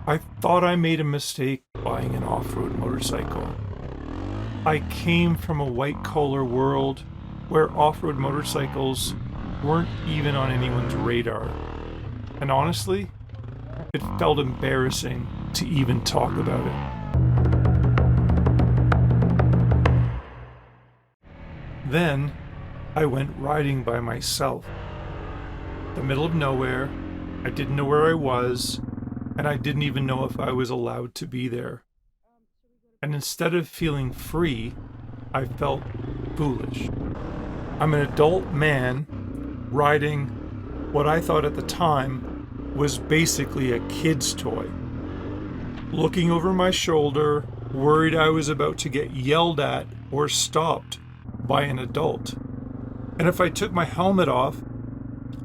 I thought I made a mistake buying an off-road motorcycle. I came from a white-collar world where off-road motorcycles weren't even on anyone's radar. And honestly, it felt embarrassing to even talk about it. Then, I went riding by myself. The middle of nowhere, I didn't know where I was, and I didn't even know if I was allowed to be there. And instead of feeling free, I felt foolish. I'm an adult man riding what I thought at the time was basically a kid's toy. Looking over my shoulder, worried I was about to get yelled at or stopped by an adult. And if I took my helmet off,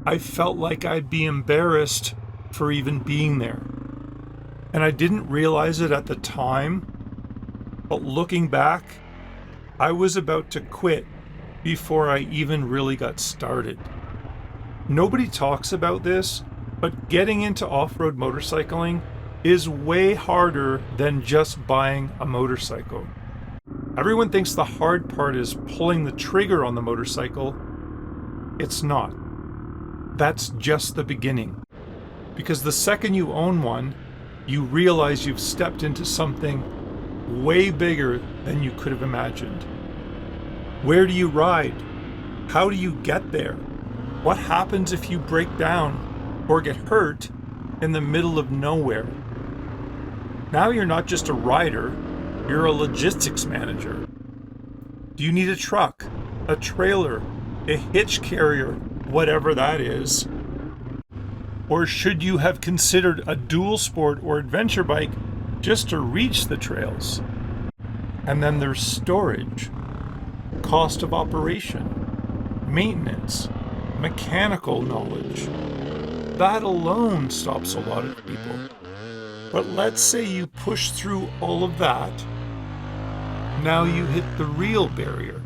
I felt like I'd be embarrassed for even being there. And I didn't realize it at the time, but looking back, I was about to quit before I even really got started. Nobody talks about this, but getting into off-road motorcycling is way harder than just buying a motorcycle. Everyone thinks the hard part is pulling the trigger on the motorcycle. It's not. That's just the beginning. Because the second you own one, you realize you've stepped into something way bigger than you could have imagined. Where do you ride? How do you get there? What happens if you break down or get hurt in the middle of nowhere? Now you're not just a rider, you're a logistics manager. Do you need a truck, a trailer, a hitch carrier, whatever that is? Or should you have considered a dual sport or adventure bike just to reach the trails? And then there's storage, cost of operation, maintenance, mechanical knowledge. That alone stops a lot of people. But let's say you push through all of that. Now you hit the real barrier,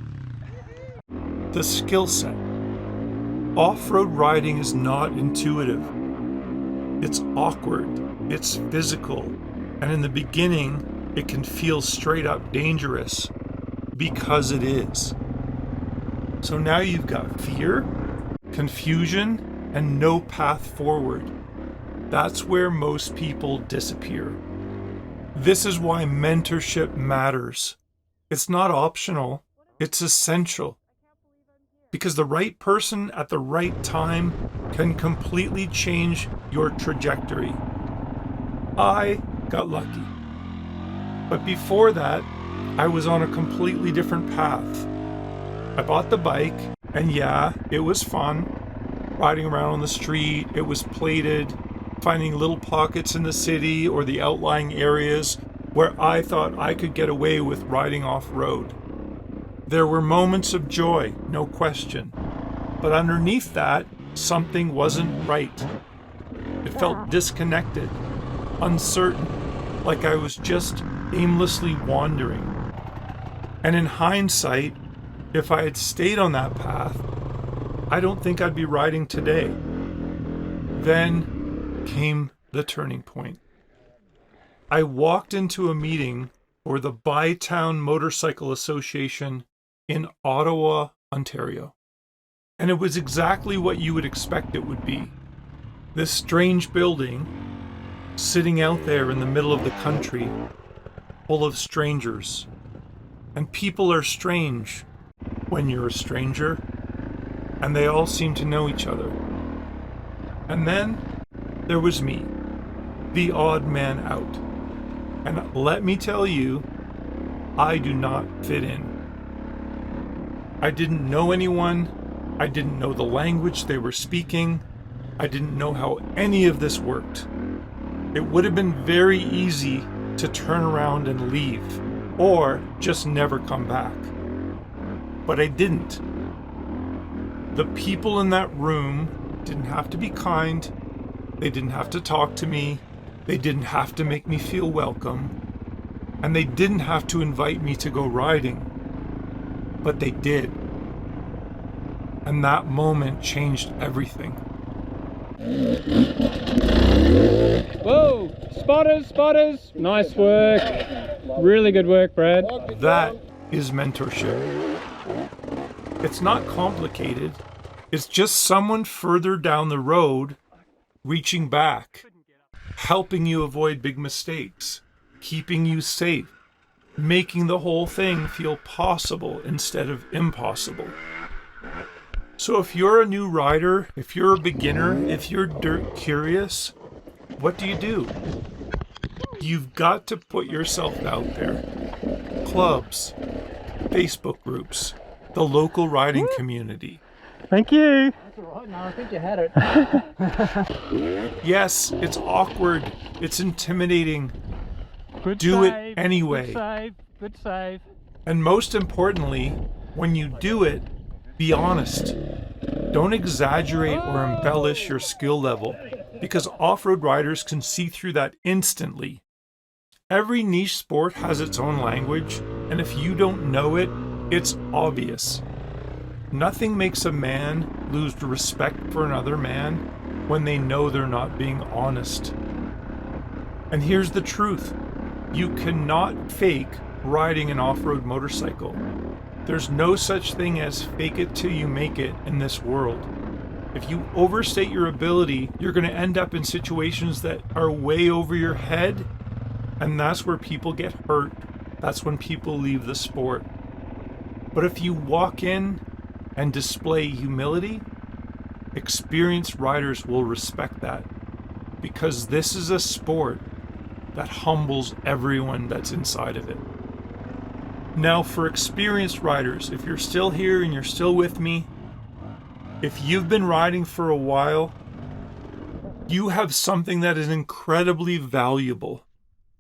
the skill set. Off-road riding is not intuitive. It's awkward, it's physical, and in the beginning, it can feel straight up dangerous because it is. So now you've got fear, confusion, and no path forward. That's where most people disappear. This is why mentorship matters. It's not optional, it's essential. Because the right person at the right time can completely change your trajectory. I got lucky. But before that, I was on a completely different path. I bought the bike, and yeah, it was fun. Riding around on the street, it was plated, finding little pockets in the city or the outlying areas where I thought I could get away with riding off-road. There were moments of joy, no question. But underneath that, something wasn't right. It felt disconnected, uncertain, like I was just aimlessly wandering. And in hindsight, if I had stayed on that path, I don't think I'd be riding today. Then came the turning point. I walked into a meeting for the Bytown Motorcycle Association in Ottawa, Ontario. And it was exactly what you would expect it would be. This strange building, sitting out there in the middle of the country, full of strangers. And people are strange when you're a stranger, and they all seem to know each other. And then there was me, the odd man out. And let me tell you, I do not fit in. I didn't know anyone. I didn't know the language they were speaking. I didn't know how any of this worked. It would have been very easy to turn around and leave, or just never come back. But I didn't. The people in that room didn't have to be kind. They didn't have to talk to me. They didn't have to make me feel welcome. And they didn't have to invite me to go riding. But they did. And that moment changed everything. Whoa! Spot! Spotters. Nice work. Really good work, Brad. That is mentorship. It's not complicated. It's just someone further down the road reaching back, helping you avoid big mistakes, keeping you safe, making the whole thing feel possible instead of impossible. So if you're a new rider, if you're a beginner, if you're dirt curious, what do? You've got to put yourself out there. Clubs, Facebook groups, the local riding community. Thank you. That's all right. No, I think you had it. Yes, it's awkward. It's intimidating. Good Do save, it anyway. Good save. And most importantly, when you do it, be honest. Don't exaggerate or embellish your skill level, because off-road riders can see through that instantly. Every niche sport has its own language, and if you don't know it, it's obvious. Nothing makes a man lose respect for another man when they know they're not being honest. And here's the truth. You cannot fake riding an off-road motorcycle. There's no such thing as fake it till you make it in this world. If you overstate your ability, you're going to end up in situations that are way over your head, and that's where people get hurt. That's when people leave the sport. But if you walk in and display humility, experienced riders will respect that, because this is a sport that humbles everyone that's inside of it. Now, for experienced riders, if you're still here and you're still with me, if you've been riding for a while, you have something that is incredibly valuable.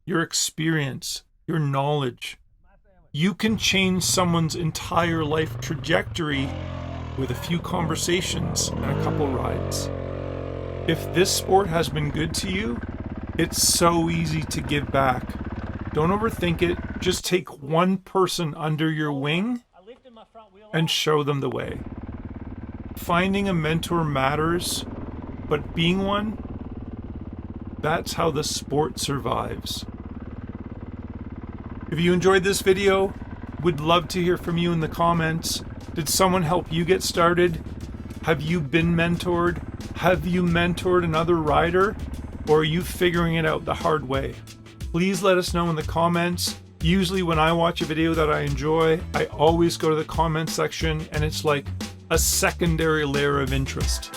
Your experience, your knowledge. You can change someone's entire life trajectory with a few conversations and a couple rides. If this sport has been good to you, it's so easy to give back. Don't overthink it. Just take one person under your wing and show them the way. Finding a mentor matters, but being one, that's how the sport survives. If you enjoyed this video, would love to hear from you in the comments. Did someone help you get started? Have you been mentored? Have you mentored another rider? Or are you figuring it out the hard way? Please let us know in the comments. Usually when I watch a video that I enjoy, I always go to the comment section, and it's like a secondary layer of interest.